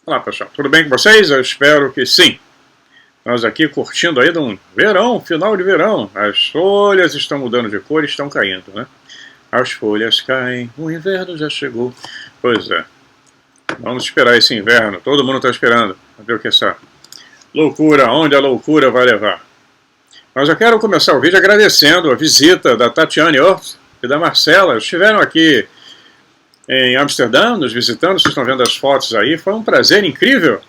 Olá pessoal, tudo bem com vocês? Eu espero que sim. Nós aqui curtindo aí de um verão, final de verão. As folhas estão mudando de cor e estão caindo, né? As folhas caem, o inverno já chegou. Pois é, vamos esperar esse inverno, todo mundo está esperando. Pra ver o que é essa loucura, onde a loucura vai levar. Mas eu quero começar o vídeo agradecendo a visita da Tatiane Ort e da Marcela. Estiveram aqui em Amsterdã, nos visitando, vocês estão vendo as fotos aí. Foi um prazer incrível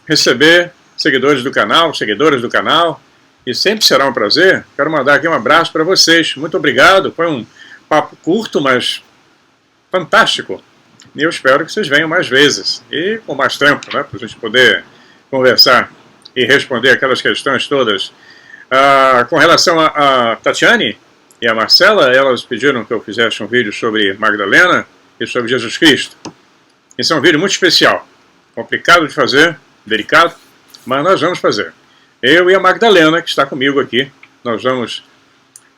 receber seguidores do canal, seguidoras do canal, e sempre será um prazer. Quero mandar aqui um abraço para vocês. Muito obrigado, foi um papo curto, mas fantástico. E eu espero que vocês venham mais vezes, e com mais tempo, né, para a gente poder conversar e responder aquelas questões todas. Com relação a Tatiane e a Marcela, elas pediram que eu fizesse um vídeo sobre Magdalena e sobre Jesus Cristo. Esse é um vídeo muito especial, complicado de fazer, delicado, mas nós vamos fazer. Eu e a Magdalena, que está comigo aqui, nós vamos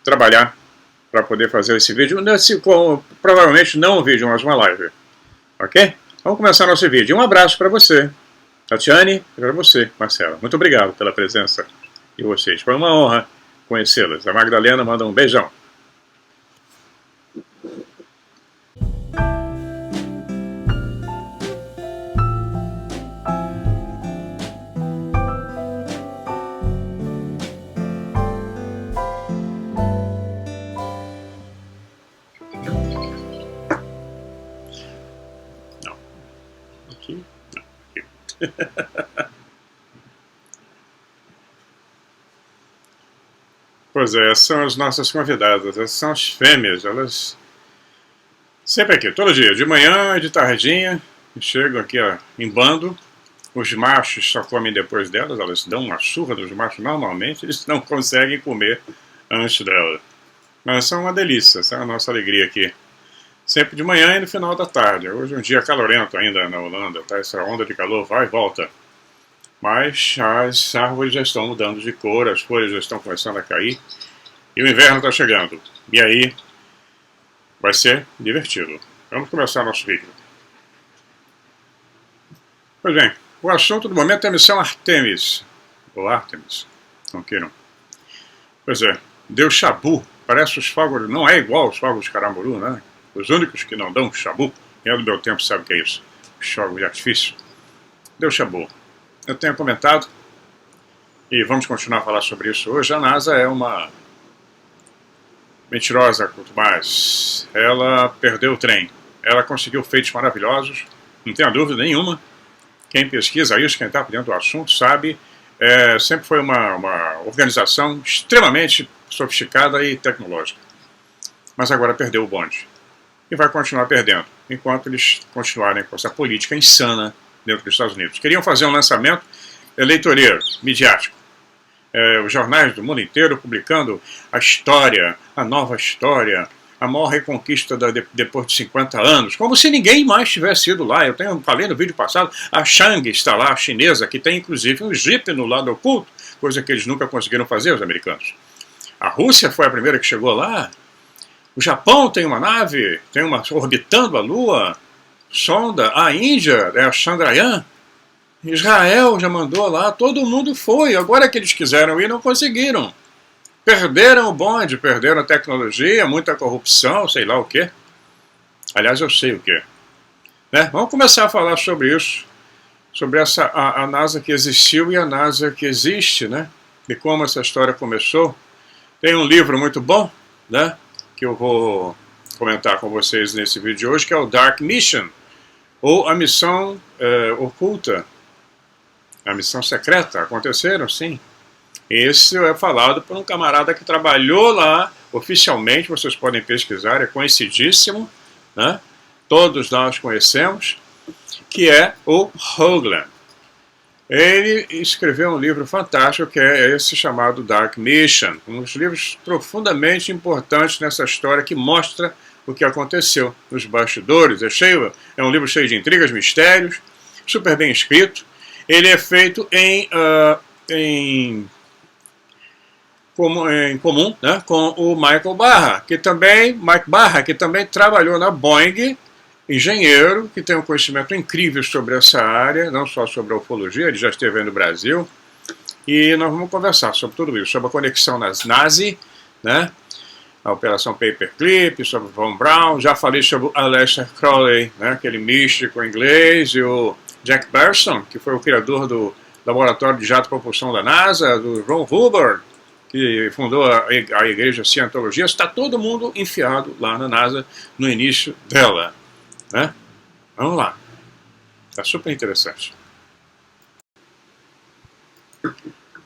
trabalhar para poder fazer esse vídeo, provavelmente não um vídeo, mas uma live. Ok? Vamos começar nosso vídeo. Um abraço para você, Tatiane, e para você, Marcela. Muito obrigado pela presença de vocês. Foi uma honra conhecê-las. A Magdalena manda um beijão. Pois é, essas são as nossas convidadas, essas são as fêmeas, elas sempre aqui, todo dia, de manhã e de tardinha, chegam aqui ó, em bando. Os machos só comem depois delas, elas dão uma surra nos machos, normalmente eles não conseguem comer antes dela. Mas são uma delícia, essa é a nossa alegria aqui. Sempre de manhã e no final da tarde. Hoje é um dia calorento ainda na Holanda, tá? Essa onda de calor vai e volta. Mas as árvores já estão mudando de cor, as folhas já estão começando a cair e o inverno está chegando. E aí vai ser divertido. Vamos começar nosso vídeo. Pois bem, o assunto do momento é a missão Artemis. Ou Artemis, não queiram. Pois é, deu chabu. Parece os fogos, não é igual aos fogos de Caramuru, né? Os únicos que não dão chabu, quem é do meu tempo sabe o que é isso. Os fogos de artifício. Deu chabu. Eu tenho comentado, e vamos continuar a falar sobre isso hoje, a NASA é uma mentirosa, quanto mais. Ela perdeu o trem. Ela conseguiu feitos maravilhosos, não tenha dúvida nenhuma. Quem pesquisa isso, quem está por dentro do assunto, sabe, sempre foi uma organização extremamente sofisticada e tecnológica. Mas agora perdeu o bonde. E vai continuar perdendo, enquanto eles continuarem com essa política insana dentro dos Estados Unidos. Queriam fazer um lançamento eleitoreiro, midiático. Os jornais do mundo inteiro publicando a história, a nova história, a maior reconquista depois de 50 anos, como se ninguém mais tivesse ido lá. Eu falei no vídeo passado, a Chang está lá, a chinesa, que tem inclusive um jipe no lado oculto, coisa que eles nunca conseguiram fazer, os americanos. A Rússia foi a primeira que chegou lá. O Japão tem uma nave, tem uma orbitando a Lua. Sonda, a Índia, a Chandrayaan, Israel já mandou lá, todo mundo foi, agora que eles quiseram ir não conseguiram. Perderam o bonde, perderam a tecnologia, muita corrupção, sei lá o quê. Aliás, eu sei o quê. Né? Vamos começar a falar sobre isso, sobre a NASA que existiu e a NASA que existe, né? E como essa história começou. Tem um livro muito bom, né? Que eu vou comentar com vocês nesse vídeo de hoje, que é o Dark Mission, ou a missão oculta, a missão secreta. Aconteceram, sim. Esse é falado por um camarada que trabalhou lá oficialmente, vocês podem pesquisar, é conhecidíssimo, né? Todos nós conhecemos, que é o Hoagland. Ele escreveu um livro fantástico que é esse chamado Dark Mission, um dos livros profundamente importantes nessa história que mostra o que aconteceu nos bastidores. É um livro cheio de intrigas, mistérios, super bem escrito. Ele é feito em comum, né, com o Mike Barra, que também trabalhou na Boeing engenheiro que tem um conhecimento incrível sobre essa área, não só sobre a ufologia, ele já esteve aí no Brasil, e nós vamos conversar sobre tudo isso, sobre a conexão nas Nazi, né? A Operação Paperclip, sobre Von Braun, já falei sobre o Aleister Crowley, né? Aquele místico inglês, e o Jack Berson, que foi o criador do Laboratório de Jato Propulsão da NASA, do Ron Hubbard, que fundou a Igreja Cientologia. Está todo mundo enfiado lá na NASA no início dela, né? Vamos lá, está super interessante.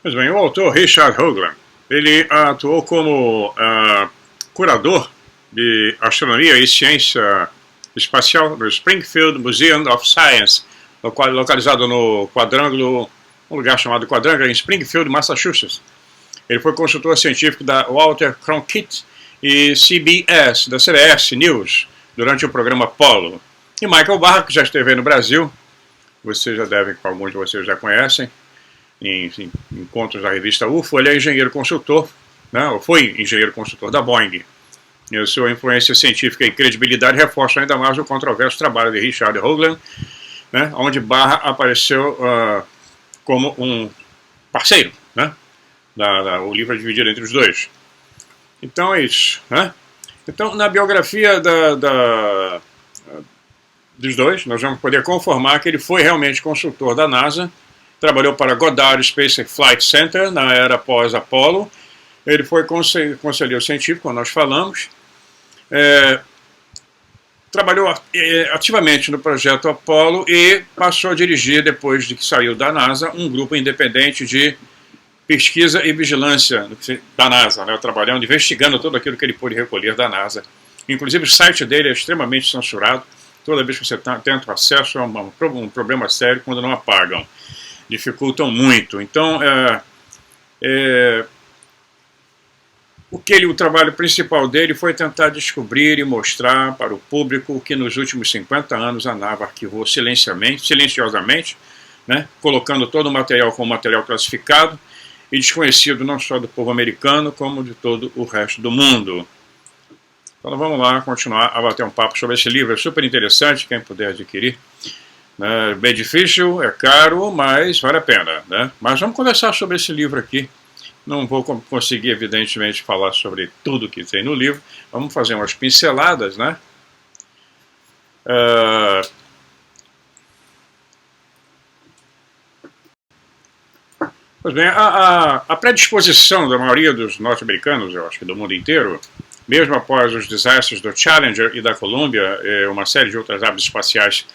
Pois bem, o autor Richard Hoagland, ele atuou como curador de astronomia e ciência espacial no Springfield Museum of Science, localizado no Quadrângulo, um lugar chamado Quadrângulo, em Springfield, Massachusetts. Ele foi consultor científico da Walter Cronkite e CBS, da CBS News, durante o programa Apollo. E Michael Barr, que já esteve no Brasil, vocês já devem, alguns de vocês já conhecem, em encontros da revista UFO, ele é engenheiro consultor, né, ou foi engenheiro consultor da Boeing. E a sua influência científica e credibilidade reforçam ainda mais o controverso trabalho de Richard Hoagland, né, onde Barr apareceu como um parceiro, né? O livro é dividido entre os dois. Então é isso, né? Então, na biografia dos dois, nós vamos poder conformar que ele foi realmente consultor da NASA, trabalhou para Goddard Space Flight Center na era pós-Apollo, ele foi conselheiro científico, como nós falamos, trabalhou ativamente no projeto Apollo e passou a dirigir, depois de que saiu da NASA, um grupo independente de pesquisa e vigilância da NASA, né, trabalhando, investigando tudo aquilo que ele pôde recolher da NASA. Inclusive o site dele é extremamente censurado, toda vez que você tenta acesso é um problema sério quando não apagam, dificultam muito. Então, o trabalho principal dele foi tentar descobrir e mostrar para o público o que nos últimos 50 anos a NASA arquivou silenciosamente, né, colocando todo o material como material classificado, e desconhecido não só do povo americano, como de todo o resto do mundo. Então vamos lá continuar a bater um papo sobre esse livro, é super interessante, quem puder adquirir. É bem difícil, é caro, mas vale a pena, né? Mas vamos conversar sobre esse livro aqui. Não vou conseguir, evidentemente, falar sobre tudo que tem no livro. Vamos fazer umas pinceladas, né? Pois bem, a predisposição da maioria dos norte-americanos, eu acho que do mundo inteiro, mesmo após os desastres do Challenger e da Columbia, e uma série de outras naves espaciais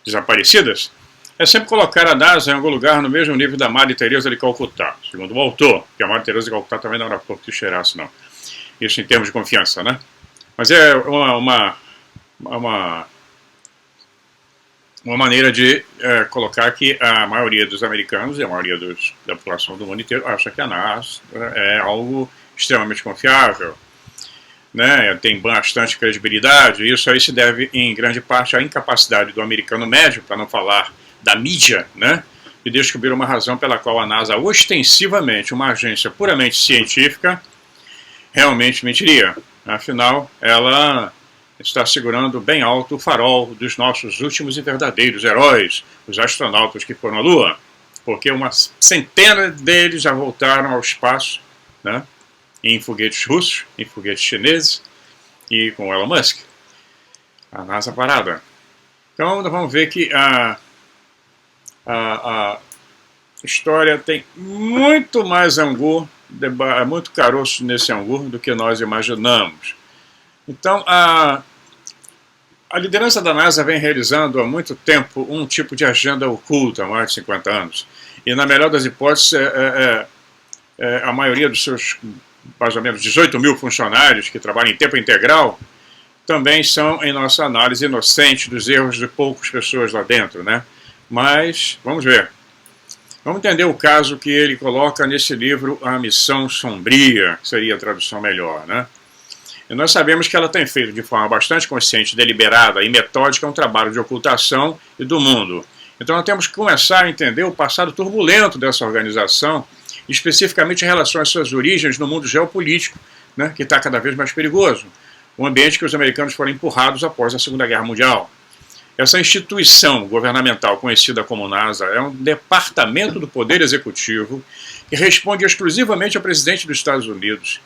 desaparecidas, é sempre colocar a NASA em algum lugar no mesmo nível da Madre Teresa de Calcutá, segundo o autor, que a Madre Teresa de Calcutá também não era pouco de cheiraço, não. Isso em termos de confiança, né? Mas é uma maneira de colocar que a maioria dos americanos e a maioria da população do mundo inteiro acha que a NASA é algo extremamente confiável, né? Tem bastante credibilidade, e isso aí se deve em grande parte à incapacidade do americano médio, para não falar da mídia, né, de descobrir uma razão pela qual a NASA, ostensivamente uma agência puramente científica, realmente mentiria. Afinal, ela está segurando bem alto o farol dos nossos últimos e verdadeiros heróis, os astronautas que foram à Lua, porque uma centena deles já voltaram ao espaço, né, em foguetes russos, em foguetes chineses e com Elon Musk. A NASA parada. Então, vamos ver que a história tem muito mais angu, muito caroço nesse angu do que nós imaginamos. Então, a liderança da NASA vem realizando há muito tempo um tipo de agenda oculta, há mais de 50 anos. E, na melhor das hipóteses, a maioria dos seus, mais ou menos, 18 mil funcionários que trabalham em tempo integral, também são, em nossa análise, inocentes dos erros de poucas pessoas lá dentro, né? Mas, vamos ver. Vamos entender o caso que ele coloca nesse livro, A Missão Sombria, que seria a tradução melhor, né? E nós sabemos que ela tem feito de forma bastante consciente, deliberada e metódica um trabalho de ocultação e do mundo. Então nós temos que começar a entender o passado turbulento dessa organização, especificamente em relação às suas origens no mundo geopolítico, né, que está cada vez mais perigoso. Um ambiente que os americanos foram empurrados após a Segunda Guerra Mundial. Essa instituição governamental conhecida como NASA é um departamento do Poder Executivo que responde exclusivamente ao presidente dos Estados Unidos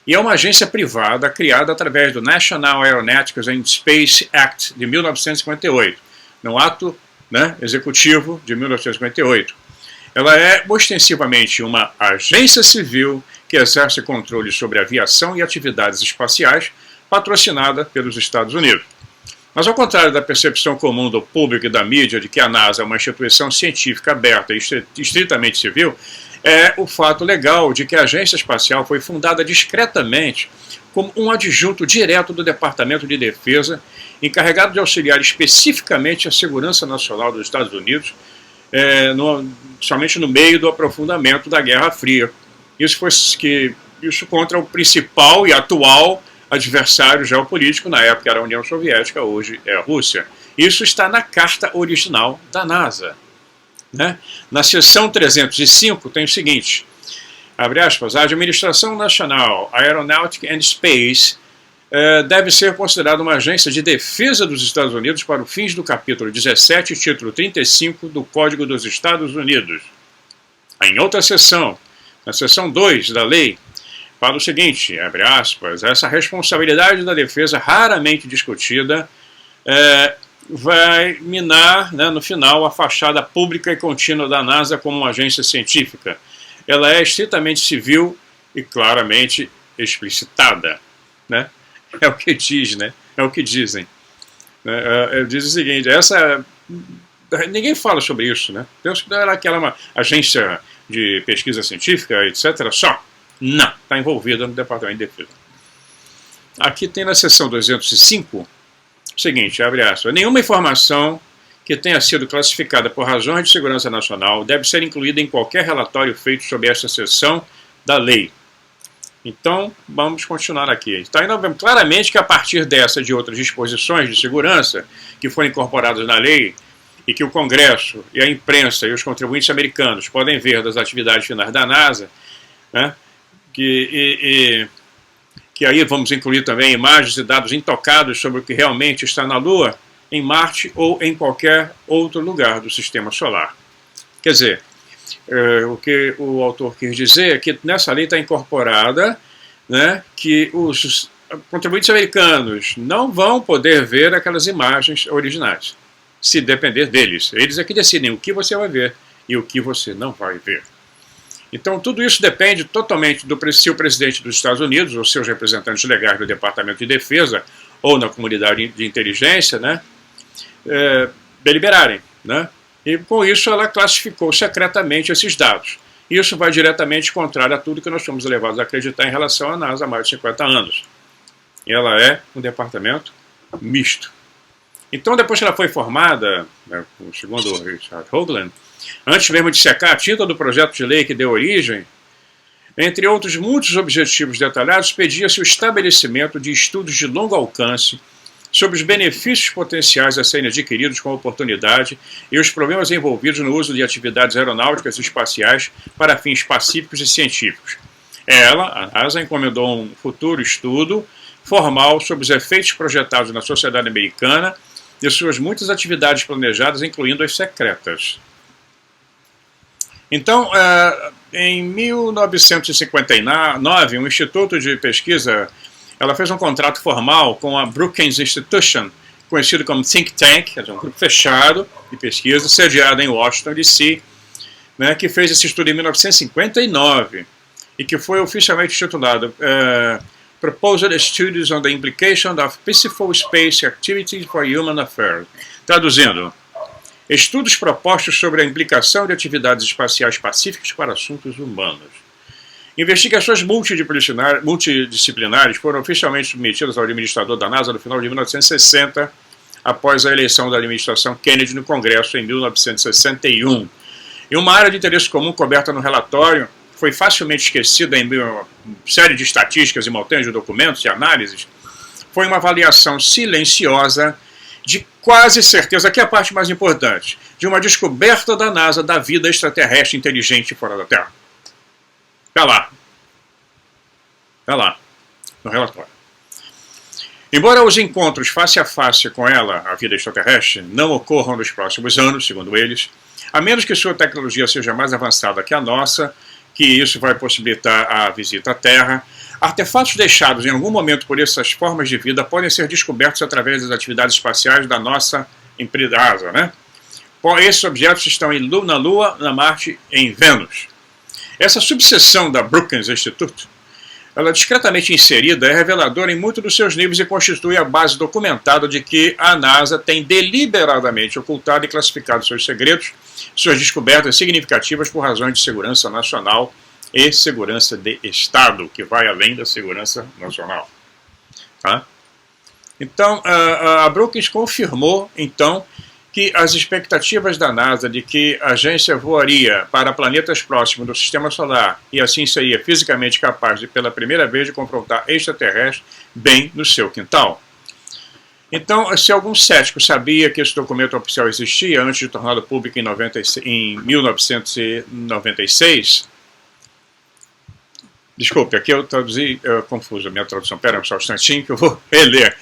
e é uma agência privada criada através do National Aeronautics and Space Act de 1958, no ato, né, executivo de 1958. Ela é ostensivamente uma agência civil que exerce controle sobre aviação e atividades espaciais patrocinada pelos Estados Unidos. Mas, ao contrário da percepção comum do público e da mídia de que a NASA é uma instituição científica aberta e estritamente civil, é o fato legal de que a agência espacial foi fundada discretamente como um adjunto direto do Departamento de Defesa, encarregado de auxiliar especificamente a segurança nacional dos Estados Unidos, somente no meio do aprofundamento da Guerra Fria. Isso contra o principal e atual adversário geopolítico, na época era a União Soviética, hoje é a Rússia. Isso está na carta original da NASA. Né? Na seção 305 tem o seguinte, abre aspas, a Administração Nacional Aeronautics and Space deve ser considerada uma agência de defesa dos Estados Unidos para os fins do capítulo 17, título 35 do Código dos Estados Unidos. Em outra seção, na seção 2 da lei, fala o seguinte, abre aspas, essa responsabilidade da defesa raramente discutida vai minar, né, no final, a fachada pública e contínua da NASA como uma agência científica. Ela é estritamente civil e claramente explicitada. Né? É o que diz, né? É o que dizem. Diz o seguinte, ninguém fala sobre isso, né? Deus era aquela agência de pesquisa científica, etc. Só. Não, está envolvida no Departamento de Defesa. Aqui tem na seção 205 o seguinte, abre aspas, nenhuma informação que tenha sido classificada por razões de segurança nacional deve ser incluída em qualquer relatório feito sobre esta seção da lei. Então, vamos continuar aqui. Está indo claramente que a partir dessa e de outras disposições de segurança que foram incorporadas na lei e que o Congresso e a imprensa e os contribuintes americanos podem ver das atividades finais da NASA, né, que aí vamos incluir também imagens e dados intocados sobre o que realmente está na Lua, em Marte ou em qualquer outro lugar do Sistema Solar. Quer dizer, o que o autor quis dizer é que nessa lei está incorporada, né, que os contribuintes americanos não vão poder ver aquelas imagens originais, se depender deles. Eles é que decidem o que você vai ver e o que você não vai ver. Então, tudo isso depende totalmente se o presidente dos Estados Unidos ou seus representantes legais do Departamento de Defesa ou na comunidade de inteligência, né, deliberarem. Né? E, com isso, ela classificou secretamente esses dados. Isso vai diretamente contrário a tudo que nós somos levados a acreditar em relação à NASA há mais de 50 anos. E ela é um departamento misto. Então, depois que ela foi formada, né, segundo o Richard Hoagland, antes mesmo de secar a tinta do projeto de lei que deu origem, entre outros muitos objetivos detalhados, pedia-se o estabelecimento de estudos de longo alcance sobre os benefícios potenciais a serem adquiridos com a oportunidade e os problemas envolvidos no uso de atividades aeronáuticas e espaciais para fins pacíficos e científicos. Ela, a NASA, encomendou um futuro estudo formal sobre os efeitos projetados na sociedade americana e suas muitas atividades planejadas, incluindo as secretas. Então, em 1959, um instituto de pesquisa, ela fez um contrato formal com a Brookings Institution, conhecido como Think Tank, quer dizer, um grupo fechado de pesquisa, sediado em Washington, D.C., né, que fez esse estudo em 1959 e que foi oficialmente intitulado Proposed Studies on the Implication of Peaceful Space Activities for Human Affairs. Traduzindo, estudos propostos sobre a implicação de atividades espaciais pacíficas para assuntos humanos. Investigações multidisciplinares foram oficialmente submetidas ao administrador da NASA no final de 1960, após a eleição da administração Kennedy no Congresso em 1961. E uma área de interesse comum coberta no relatório foi facilmente esquecida em uma série de estatísticas e montanhas de documentos e análises, foi uma avaliação silenciosa de quase certeza, que é a parte mais importante, de uma descoberta da NASA da vida extraterrestre inteligente fora da Terra. Está lá, no relatório. Embora os encontros face a face com ela, a vida extraterrestre, não ocorram nos próximos anos, segundo eles, a menos que sua tecnologia seja mais avançada que a nossa, que isso vai possibilitar a visita à Terra, artefatos deixados em algum momento por essas formas de vida podem ser descobertos através das atividades espaciais da nossa empresa, né? Esses objetos estão na Lua, na Marte e em Vênus. Essa subseção da Brookings Institute, ela discretamente inserida, é reveladora em muitos dos seus livros e constitui a base documentada de que a NASA tem deliberadamente ocultado e classificado seus segredos, suas descobertas significativas por razões de segurança nacional e segurança de Estado, que vai além da segurança nacional. Tá? Então, a Brookings confirmou, então, que as expectativas da NASA de que a agência voaria para planetas próximos do Sistema Solar e assim seria fisicamente capaz de, pela primeira vez, de confrontar extraterrestres bem no seu quintal. Então, se algum cético sabia que esse documento oficial existia antes de torná-lo público em 1996, desculpe, aqui eu traduzi confuso a minha tradução, pera só um instantinho que eu vou reler.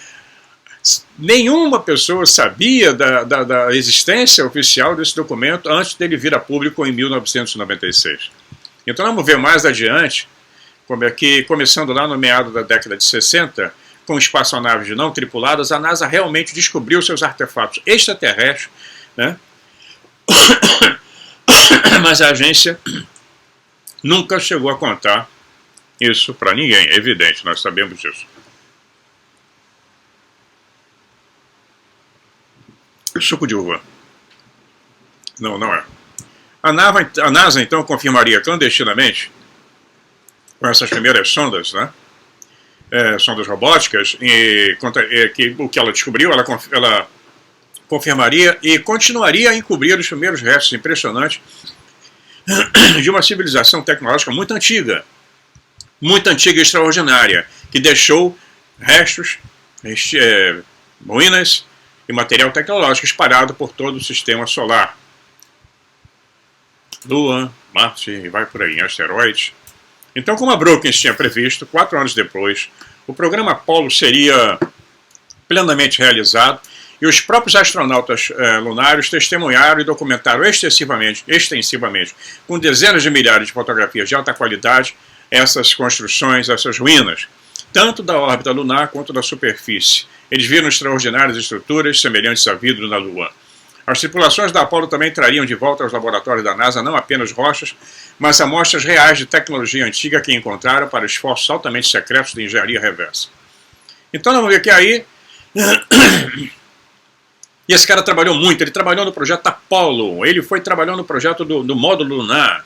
Nenhuma pessoa sabia da existência oficial desse documento antes dele vir a público em 1996. Então vamos ver mais adiante, como é que, começando lá no meado da década de 60, com espaçonaves não tripuladas, a NASA realmente descobriu seus artefatos extraterrestres, né? Mas a agência nunca chegou a contar isso para ninguém, é evidente, nós sabemos disso. Suco de uva. Não, não é. A NASA, então, confirmaria clandestinamente, com essas primeiras sondas, né? Sondas robóticas, que o que ela descobriu, ela confirmaria e continuaria a encobrir os primeiros restos impressionantes de uma civilização tecnológica muito antiga e extraordinária, que deixou restos, ruínas e material tecnológico espalhado por todo o sistema solar. Lua, Marte e vai por aí, asteroides. Então, como a Brookings tinha previsto, 4 anos depois, o programa Apollo seria plenamente realizado e os próprios astronautas lunares testemunharam e documentaram extensivamente, com dezenas de milhares de fotografias de alta qualidade, essas construções, essas ruínas, tanto da órbita lunar quanto da superfície. Eles viram extraordinárias estruturas semelhantes a vidro na Lua. As tripulações da Apollo também trariam de volta aos laboratórios da NASA não apenas rochas, mas amostras reais de tecnologia antiga que encontraram para esforços altamente secretos de engenharia reversa. Então vamos ver que aí... E esse cara trabalhou muito, ele trabalhou no projeto Apollo, ele foi trabalhando no projeto do módulo lunar.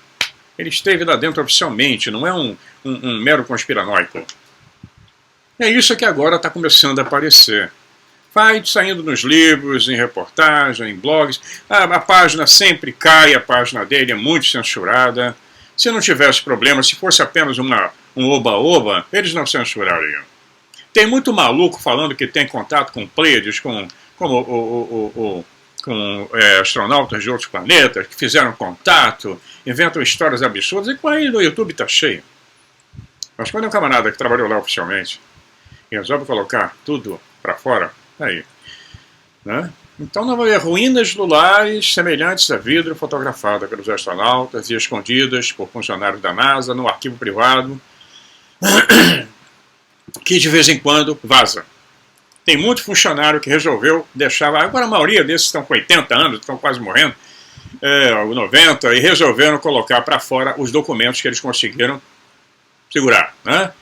Ele esteve lá dentro oficialmente, não é um mero conspiranoico. É isso que agora está começando a aparecer. Vai saindo nos livros, em reportagens, em blogs. A página sempre cai, a página dele é muito censurada. Se não tivesse problema, se fosse apenas um oba-oba, eles não censurariam. Tem muito maluco falando que tem contato com Pleiades, com astronautas de outros planetas, que fizeram contato, inventam histórias absurdas, e com aí no YouTube está cheio. Mas quando é um camarada que trabalhou lá oficialmente e resolve colocar tudo para fora, aí, né? Então não vai haver ruínas lulares semelhantes a vidro fotografada pelos astronautas e escondidas por funcionários da NASA no arquivo privado, que de vez em quando vaza. Tem muito funcionário que resolveu deixar lá. Agora a maioria desses estão com 80 anos, estão quase morrendo, 90, e resolveram colocar para fora os documentos que eles conseguiram segurar, né?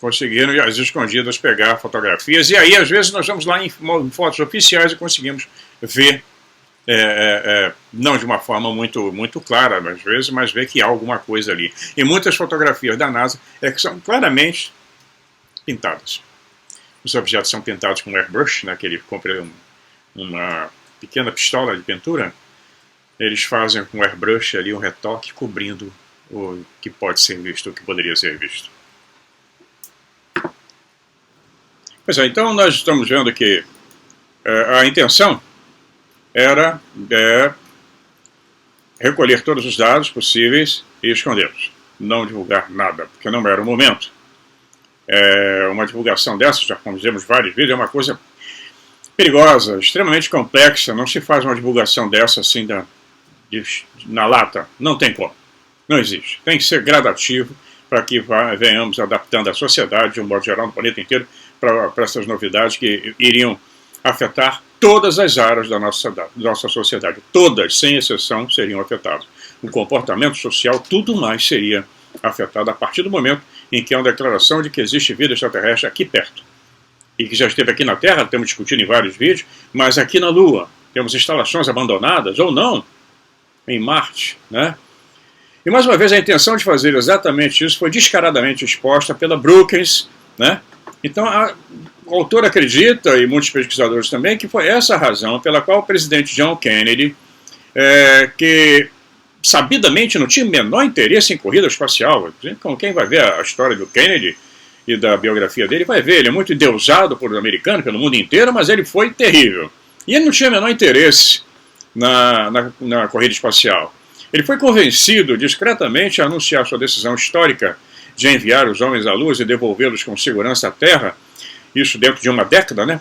Conseguiram, às escondidas, pegar fotografias. E aí, às vezes, nós vamos lá em fotos oficiais e conseguimos ver, não de uma forma muito clara, às vezes, mas ver que há alguma coisa ali. E muitas fotografias da NASA que são claramente pintadas. Os objetos são pintados com airbrush, né, que ele compra uma pequena pistola de pintura. Eles fazem com airbrush ali um retoque cobrindo o que pode ser visto, o que poderia ser visto. Pois é, então nós estamos vendo que a intenção era recolher todos os dados possíveis e escondê-los. Não divulgar nada, porque não era o momento. Uma divulgação dessa, já fizemos várias vezes, é uma coisa perigosa, extremamente complexa. Não se faz uma divulgação dessa assim na lata. Não tem como. Não existe. Tem que ser gradativo para que venhamos adaptando a sociedade, de um modo geral, no planeta inteiro, para essas novidades que iriam afetar todas as áreas da nossa sociedade. Todas, sem exceção, seriam afetadas. O comportamento social, tudo mais seria afetado a partir do momento em que há uma declaração de que existe vida extraterrestre aqui perto. E que já esteve aqui na Terra, temos discutido em vários vídeos, mas aqui na Lua. Temos instalações abandonadas, ou não, em Marte, né? E mais uma vez a intenção de fazer exatamente isso foi descaradamente exposta pela Brookings, né? Então o autor acredita, e muitos pesquisadores também, que foi essa a razão pela qual o presidente John Kennedy, que sabidamente não tinha o menor interesse em corrida espacial, quem vai ver a história do Kennedy e da biografia dele vai ver, ele é muito endeusado por americano, pelo mundo inteiro, mas ele foi terrível. E ele não tinha o menor interesse na corrida espacial. Ele foi convencido discretamente a anunciar sua decisão histórica de enviar os homens à Lua e devolvê-los com segurança à Terra, isso dentro de uma década, né?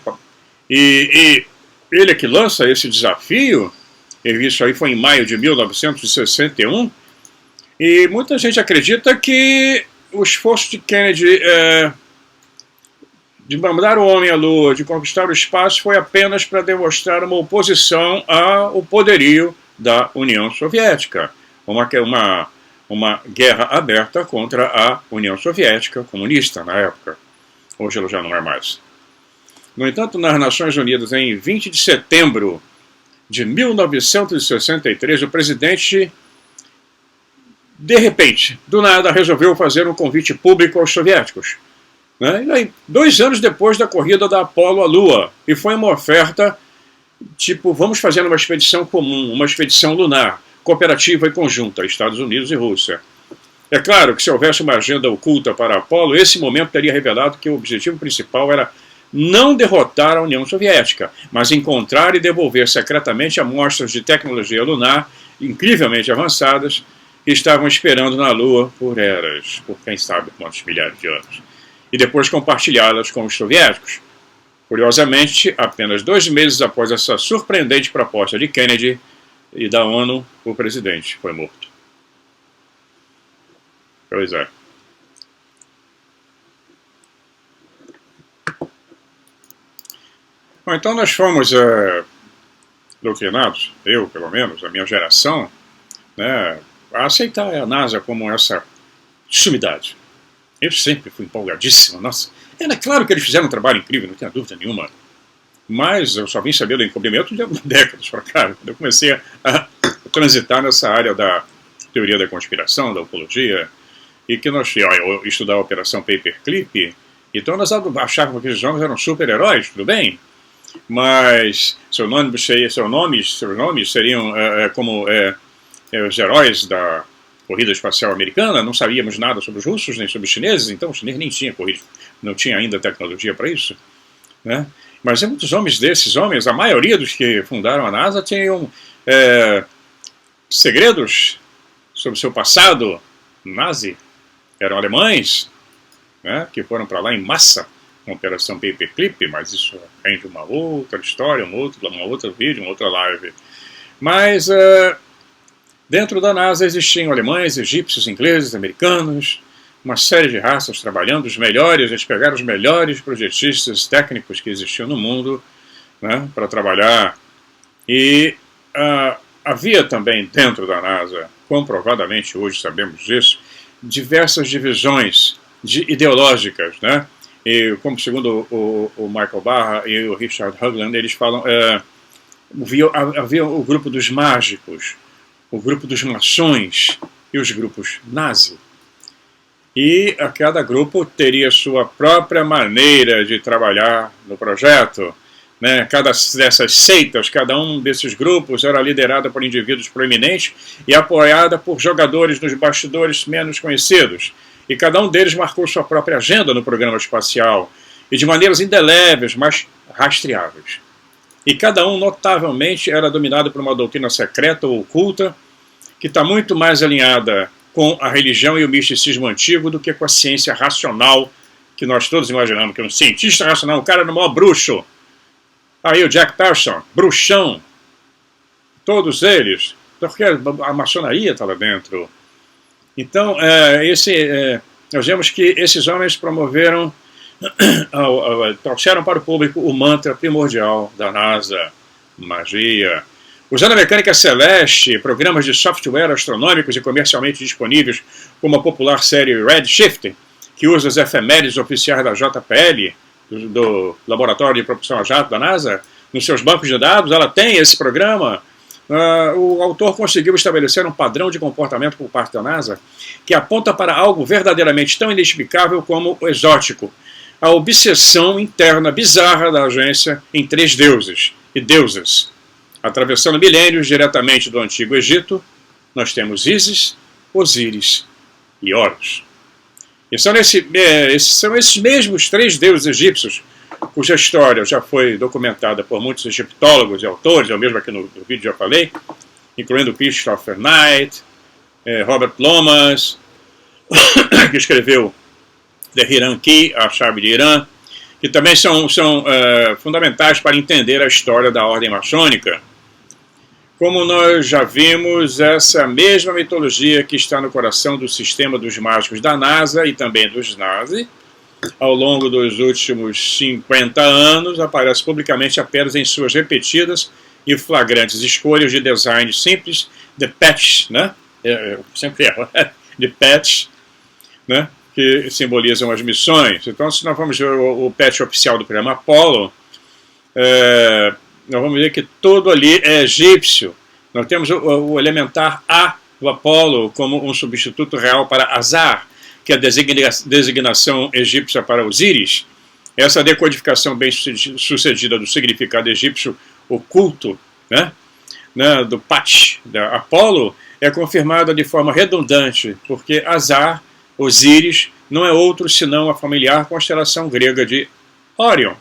E ele é que lança esse desafio, isso aí foi em maio de 1961, e muita gente acredita que o esforço de Kennedy de mandar o homem à Lua, de conquistar o espaço, foi apenas para demonstrar uma oposição ao poderio da União Soviética, uma guerra aberta contra a União Soviética comunista na época. Hoje ela já não é mais. No entanto, nas Nações Unidas, em 20 de setembro de 1963, o presidente, de repente, do nada, resolveu fazer um convite público aos soviéticos. Né? E aí, 2 anos depois da corrida da Apollo à Lua, e foi uma oferta tipo, vamos fazer uma expedição comum, uma expedição lunar, cooperativa e conjunta, Estados Unidos e Rússia. É claro que se houvesse uma agenda oculta para Apollo, esse momento teria revelado que o objetivo principal era não derrotar a União Soviética, mas encontrar e devolver secretamente amostras de tecnologia lunar incrivelmente avançadas que estavam esperando na Lua por eras, por quem sabe quantos milhares de anos, e depois compartilhá-las com os soviéticos. Curiosamente, apenas 2 meses após essa surpreendente proposta de Kennedy e da ONU, o presidente foi morto. Pois é. Bom, então nós fomos doutrinados, eu pelo menos, a minha geração, né, a aceitar a NASA como essa sumidade. Eu sempre fui empolgadíssimo, nossa. É claro que eles fizeram um trabalho incrível, não tenho dúvida nenhuma. Mas eu só vim saber do encobrimento de décadas para cá, quando eu comecei a transitar nessa área da teoria da conspiração, da ufologia, e que nós eu estudar a Operação Paperclip, então nós achávamos que aqueles homens eram super-heróis, tudo bem? Mas seus nomes seriam como os heróis da corrida espacial americana, não sabíamos nada sobre os russos, nem sobre os chineses, então os chineses nem tinham corrida, não tinha ainda tecnologia para isso, né? Mas muitos homens desses homens, a maioria dos que fundaram a NASA tinham segredos sobre seu passado nazi, eram alemães, né, que foram para lá em massa, com a Operação Paperclip, mas isso rende uma outra história, um outro vídeo, uma outra live. Mas dentro da NASA existiam alemães, egípcios, ingleses, americanos, uma série de raças trabalhando, os melhores, eles pegaram os melhores projetistas técnicos que existiam no mundo, né, para trabalhar. E havia também dentro da NASA, comprovadamente hoje sabemos disso, diversas divisões ideológicas, né? E como segundo o Michael Barra e o Richard Hoagland, eles falam, havia o grupo dos mágicos, o grupo dos maçons e os grupos nazi. E cada grupo teria sua própria maneira de trabalhar no projeto, né? Cada dessas seitas, cada um desses grupos era liderada por indivíduos proeminentes e apoiada por jogadores nos bastidores menos conhecidos. E cada um deles marcou sua própria agenda no programa espacial, e de maneiras indeléveis, mas rastreáveis. E cada um, notavelmente, era dominado por uma doutrina secreta ou oculta, que está muito mais alinhada com a religião e o misticismo antigo do que com a ciência racional que nós todos imaginamos que é um cientista racional, o cara era o maior bruxo. Aí o Jack Pearson, bruxão. Todos eles, porque a maçonaria está lá dentro. Então, nós vemos que esses homens promoveram, trouxeram para o público o mantra primordial da NASA, magia. Usando a mecânica celeste, programas de software astronômicos e comercialmente disponíveis, como a popular série Redshift, que usa as efemérides oficiais da JPL, do Laboratório de Propulsão a Jato da NASA, nos seus bancos de dados, ela tem esse programa. O autor conseguiu estabelecer um padrão de comportamento por parte da NASA que aponta para algo verdadeiramente tão inexplicável como o exótico, a obsessão interna bizarra da agência em 3 deuses e deusas. Atravessando milênios diretamente do Antigo Egito, nós temos Ísis, Osíris e Horus. E são esses mesmos 3 deuses egípcios, cuja história já foi documentada por muitos egiptólogos e autores, eu mesmo aqui no vídeo já falei, incluindo Christopher Knight, Robert Lomas, que escreveu The Hiran Key, a chave de Irã, que também são fundamentais para entender a história da ordem maçônica. Como nós já vimos, essa mesma mitologia que está no coração do sistema dos mágicos da NASA e também dos Nazi, ao longo dos últimos 50 anos, aparece publicamente apenas em suas repetidas e flagrantes escolhas de design simples de patch, né? Eu sempre erro, de patch, né? Que simbolizam as missões. Então, se nós vamos ver o patch oficial do programa Apollo, nós vamos ver que tudo ali é egípcio. Nós temos o elementar A do Apollo como um substituto real para Azar, que é a designação egípcia para Osíris. Essa decodificação bem sucedida do significado egípcio oculto, né, do patch da Apollo, é confirmada de forma redundante, porque Azar, Osíris, não é outro senão a familiar constelação grega de Órion,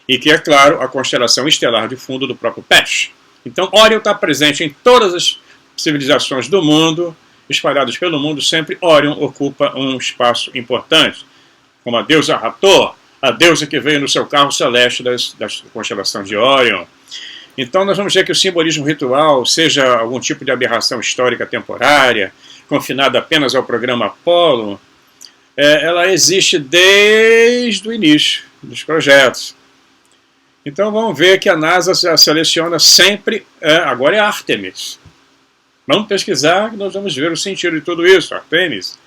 e que é, claro, a constelação estelar de fundo do próprio patch. Então, Órion está presente em todas as civilizações do mundo, espalhadas pelo mundo, sempre Órion ocupa um espaço importante, como a deusa Hathor, a deusa que veio no seu carro celeste da constelação de Órion. Então nós vamos ver que o simbolismo ritual, seja algum tipo de aberração histórica temporária, confinada apenas ao programa Apollo, ela existe desde o início dos projetos. Então vamos ver que a NASA seleciona sempre, agora é Artemis. Vamos pesquisar que nós vamos ver o sentido de tudo isso, Artemis.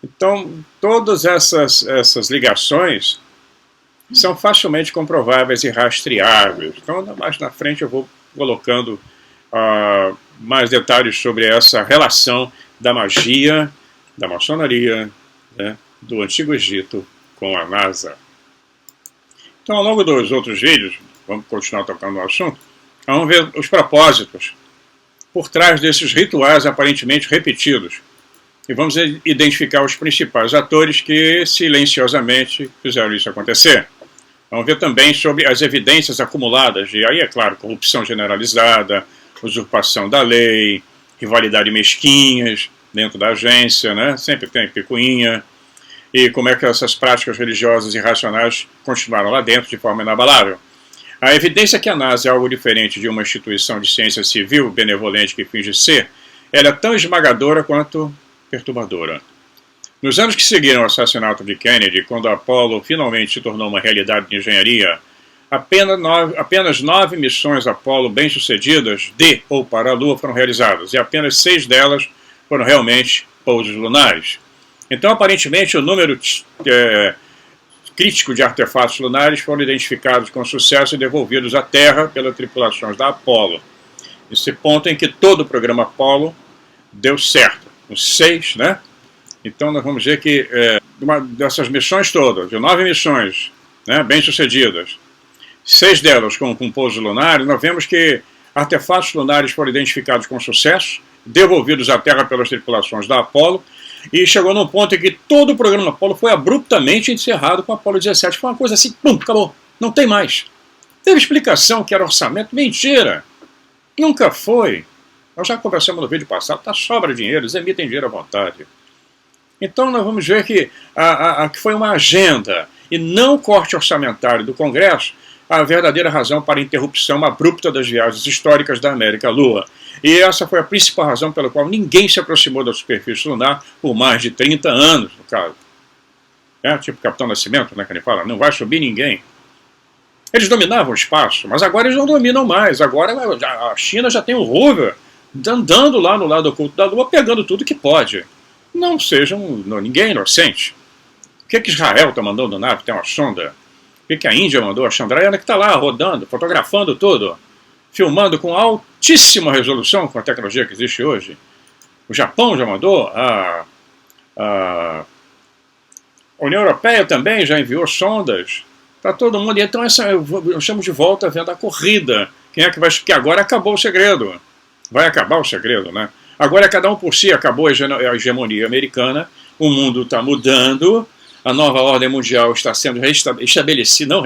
Então, todas essas ligações são facilmente comprováveis e rastreáveis. Então, mais na frente eu vou colocando mais detalhes sobre essa relação da magia, da maçonaria, né, do Antigo Egito com a NASA. Então, ao longo dos outros vídeos, vamos continuar tocando no assunto, vamos ver os propósitos por trás desses rituais aparentemente repetidos. E vamos identificar os principais atores que silenciosamente fizeram isso acontecer. Vamos ver também sobre as evidências acumuladas, e aí, é claro, corrupção generalizada, usurpação da lei, rivalidade mesquinhas dentro da agência, né? Sempre tem picuinha, e como é que essas práticas religiosas irracionais continuaram lá dentro de forma inabalável. A evidência que a NASA é algo diferente de uma instituição de ciência civil benevolente que finge ser, ela é tão esmagadora quanto perturbadora. Nos anos que seguiram o assassinato de Kennedy, quando a Apollo finalmente se tornou uma realidade de engenharia, apenas 9 missões Apollo bem-sucedidas de ou para a Lua foram realizadas, e apenas 6 delas foram realmente pousos lunares. Então, aparentemente, o número crítico de artefatos lunares foram identificados com sucesso e devolvidos à Terra pelas tripulações da Apollo. Esse ponto em que todo o programa Apollo deu certo. Os 6, né? Então nós vamos ver que uma dessas missões todas, de 9 missões, né, bem-sucedidas, 6 delas com pousos lunares, nós vemos que artefatos lunares foram identificados com sucesso, devolvidos à Terra pelas tripulações da Apollo, e chegou num ponto em que todo o programa Apollo foi abruptamente encerrado com a Apollo 17. Foi uma coisa assim, pum, acabou, não tem mais. Teve explicação que era orçamento, mentira, nunca foi. Nós já conversamos no vídeo passado, tá sobra dinheiro, eles emitem dinheiro à vontade. Então nós vamos ver que que foi uma agenda e não corte orçamentário do Congresso a verdadeira razão para a interrupção abrupta das viagens históricas da América à Lua. E essa foi a principal razão pela qual ninguém se aproximou da superfície lunar por mais de 30 anos, no caso. Tipo Capitão Nascimento, né, que ele fala, não vai subir ninguém. Eles dominavam o espaço, mas agora eles não dominam mais. Agora a China já tem um rover andando lá no lado oculto da Lua, pegando tudo que pode. Não sejam ninguém inocente. O que Israel está mandando nave? Tem uma sonda. O que a Índia mandou? A Chandrayana que está lá rodando, fotografando tudo, filmando com altíssima resolução com a tecnologia que existe hoje. O Japão já mandou, a União Europeia também já enviou sondas. Está todo mundo. Então eu chamo de volta vendo a corrida. Quem é que vai... Porque agora acabou o segredo. Vai acabar o segredo, né? Agora é cada um por si, acabou a hegemonia americana, o mundo está mudando, a nova ordem mundial está sendo estabelecida,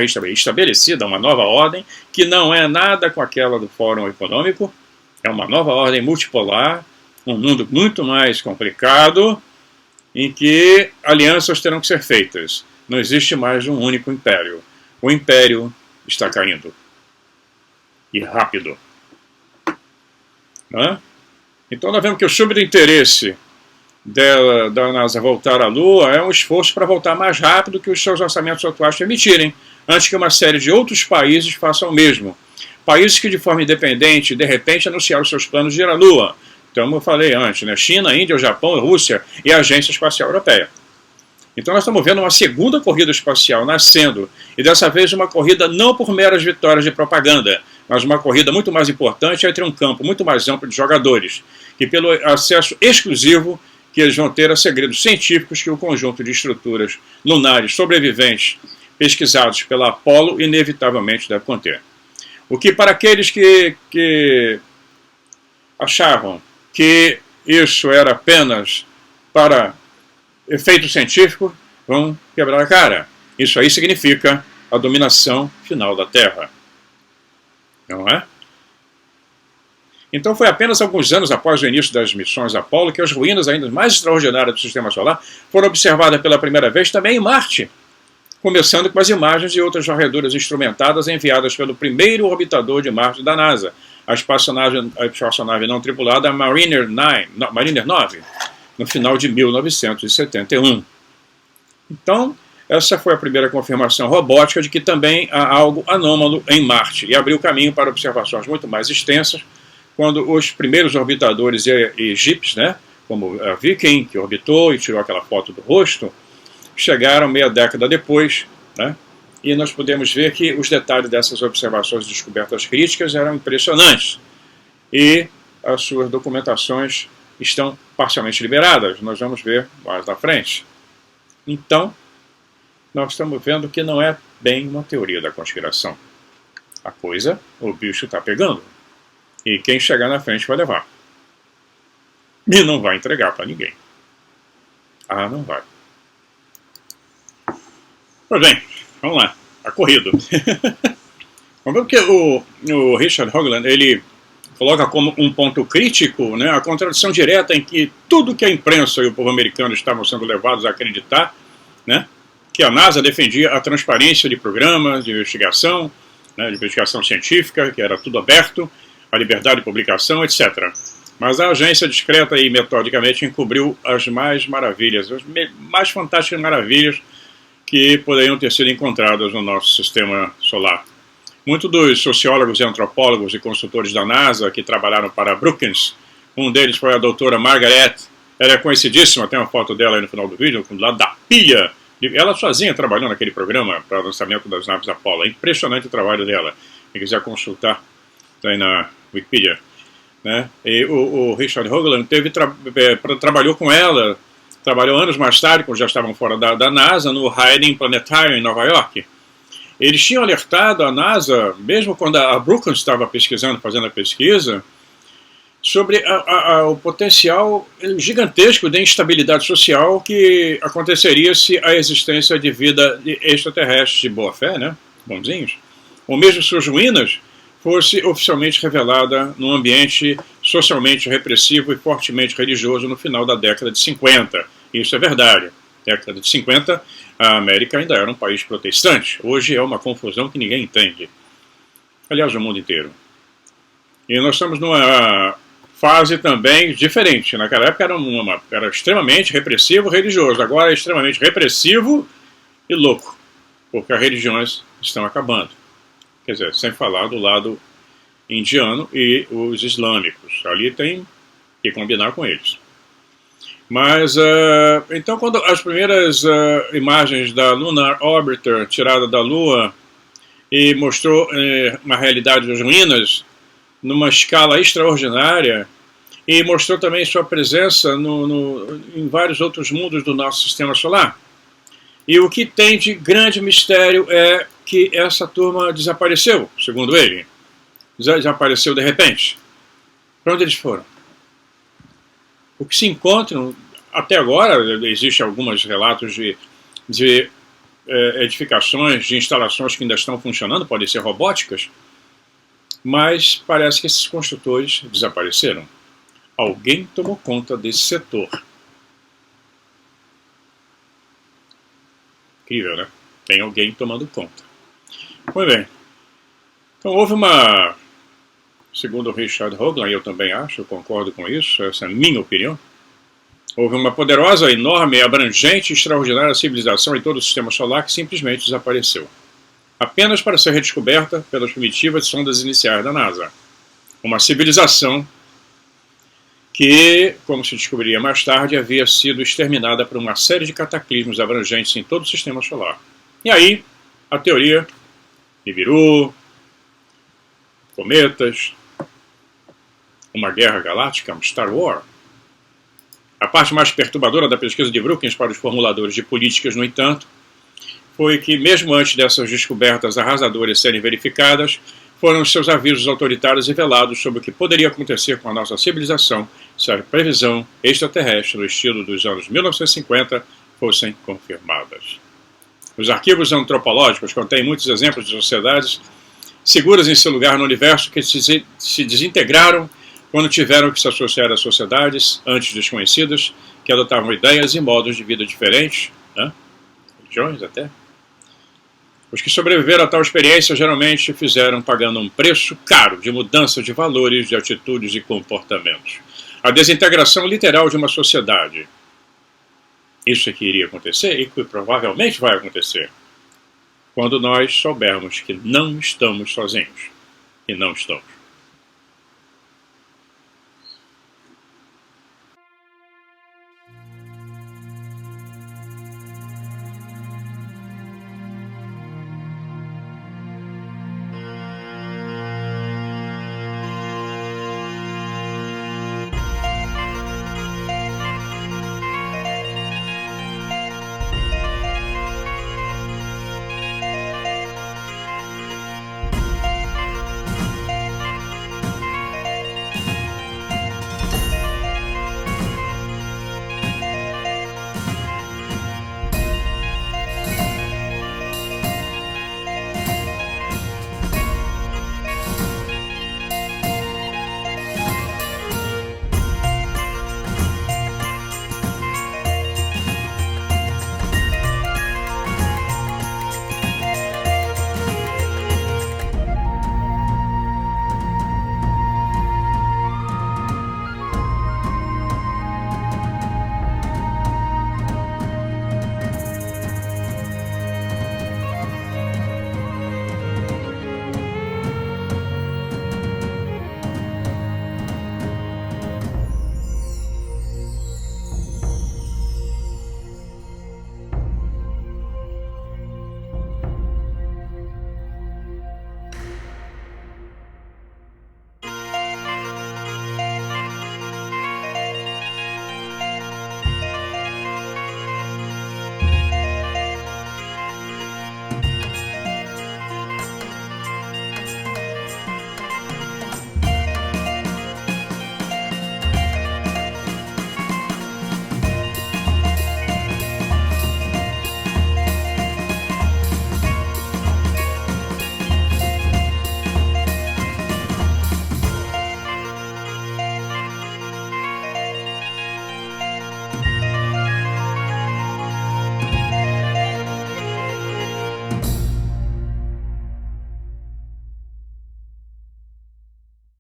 uma nova ordem, que não é nada com aquela do Fórum Econômico, é uma nova ordem multipolar, um mundo muito mais complicado, em que alianças terão que ser feitas. Não existe mais um único império. O império está caindo. E rápido. Não é? Então nós vemos que o subinteresse da NASA voltar à Lua é um esforço para voltar mais rápido que os seus orçamentos atuais permitirem, antes que uma série de outros países façam o mesmo. Países que de forma independente, de repente, anunciaram seus planos de ir à Lua. Então, como eu falei antes, né? China, Índia, Japão, Rússia e a Agência Espacial Europeia. Então nós estamos vendo uma segunda corrida espacial nascendo, e dessa vez uma corrida não por meras vitórias de propaganda, mas uma corrida muito mais importante entre um campo muito mais amplo de jogadores, que pelo acesso exclusivo que eles vão ter a segredos científicos que o conjunto de estruturas lunares sobreviventes pesquisados pela Apollo inevitavelmente deve conter. O que para aqueles que achavam que isso era apenas para efeito científico, vão quebrar a cara. Isso aí significa a dominação final da Terra. Não é? Então foi apenas alguns anos após o início das missões Apollo que as ruínas ainda mais extraordinárias do Sistema Solar foram observadas pela primeira vez também em Marte, começando com as imagens de outras varreduras instrumentadas enviadas pelo primeiro orbitador de Marte da NASA, a espaçonave não tripulada Mariner 9, no final de 1971. Então, essa foi a primeira confirmação robótica de que também há algo anômalo em Marte, e abriu caminho para observações muito mais extensas, quando os primeiros orbitadores egípcios, né, como a Viking, que orbitou e tirou aquela foto do rosto, chegaram meia década depois, né, e nós podemos ver que os detalhes dessas observações e descobertas críticas eram impressionantes, e as suas documentações estão parcialmente liberadas, nós vamos ver mais na frente. Então, nós estamos vendo que não é bem uma teoria da conspiração. A coisa, o bicho está pegando. E quem chegar na frente vai levar. E não vai entregar para ninguém. Ah, não vai. Pois bem, vamos lá. A corrida. Vamos ver que o Richard Hoagland, ele coloca como um ponto crítico, né, a contradição direta em que tudo que a imprensa e o povo americano estavam sendo levados a acreditar, né, que a NASA defendia a transparência de programas de investigação, né, de investigação científica, que era tudo aberto, a liberdade de publicação, etc. Mas a agência discreta e metodicamente encobriu as mais maravilhas, as mais fantásticas maravilhas que poderiam ter sido encontradas no nosso sistema solar. Muitos dos sociólogos, antropólogos e consultores da NASA que trabalharam para Brookings, um deles foi a doutora Margaret, ela é conhecidíssima, tem uma foto dela aí no final do vídeo, do lado da pilha. Ela sozinha trabalhou naquele programa para o lançamento das naves Apollo. É impressionante o trabalho dela. Quem quiser consultar, está aí na Wikipedia. Né? E o Richard Hoagland trabalhou com ela, trabalhou anos mais tarde, quando já estavam fora da NASA, no Harding Planetarium em Nova York. Eles tinham alertado a NASA, mesmo quando a Brookings estava pesquisando, fazendo a pesquisa, sobre o potencial gigantesco de instabilidade social que aconteceria se a existência de vida extraterrestre de boa fé, né, bonzinhos, ou mesmo suas ruínas, fosse oficialmente revelada num ambiente socialmente repressivo e fortemente religioso no final da década de 50. Isso é verdade. Na década de 50, a América ainda era um país protestante. Hoje é uma confusão que ninguém entende. Aliás, o mundo inteiro. E nós estamos numa fase também diferente. Naquela época era extremamente repressivo religioso. Agora é extremamente repressivo e louco. Porque as religiões estão acabando. Quer dizer, sem falar do lado indiano e os islâmicos. Ali tem que combinar com eles. Mas, então, quando as primeiras imagens da Lunar Orbiter tirada da Lua e mostrou uma realidade das ruínas numa escala extraordinária e mostrou também sua presença em vários outros mundos do nosso sistema solar. E o que tem de grande mistério é que essa turma desapareceu, segundo ele. Desapareceu de repente. Para onde eles foram? O que se encontram, até agora, existem alguns relatos de edificações, de instalações que ainda estão funcionando, podem ser robóticas, mas parece que esses construtores desapareceram. Alguém tomou conta desse setor. Incrível, né? Tem alguém tomando conta. Muito bem. Então houve uma, segundo o Richard Hoagland, eu também acho, eu concordo com isso, essa é a minha opinião, houve uma poderosa, enorme, abrangente e extraordinária civilização em todo o sistema solar que simplesmente desapareceu. Apenas para ser redescoberta pelas primitivas sondas iniciais da NASA. Uma civilização que, como se descobriria mais tarde, havia sido exterminada por uma série de cataclismos abrangentes em todo o sistema solar. E aí, a teoria Nibiru, cometas, uma guerra galáctica, um Star Wars. A parte mais perturbadora da pesquisa de Brookings para os formuladores de políticas, no entanto, foi que, mesmo antes dessas descobertas arrasadoras serem verificadas, foram seus avisos autoritários revelados sobre o que poderia acontecer com a nossa civilização se a previsão extraterrestre no estilo dos anos 1950 fossem confirmadas. Os arquivos antropológicos contêm muitos exemplos de sociedades seguras em seu lugar no universo que se desintegraram quando tiveram que se associar a sociedades antes desconhecidas que adotavam ideias e modos de vida diferentes, religiões até. Os que sobreviveram a tal experiência geralmente fizeram pagando um preço caro de mudança de valores, de atitudes e comportamentos. A desintegração literal de uma sociedade. Isso é que iria acontecer e que provavelmente vai acontecer quando nós soubermos que não estamos sozinhos. E não estamos.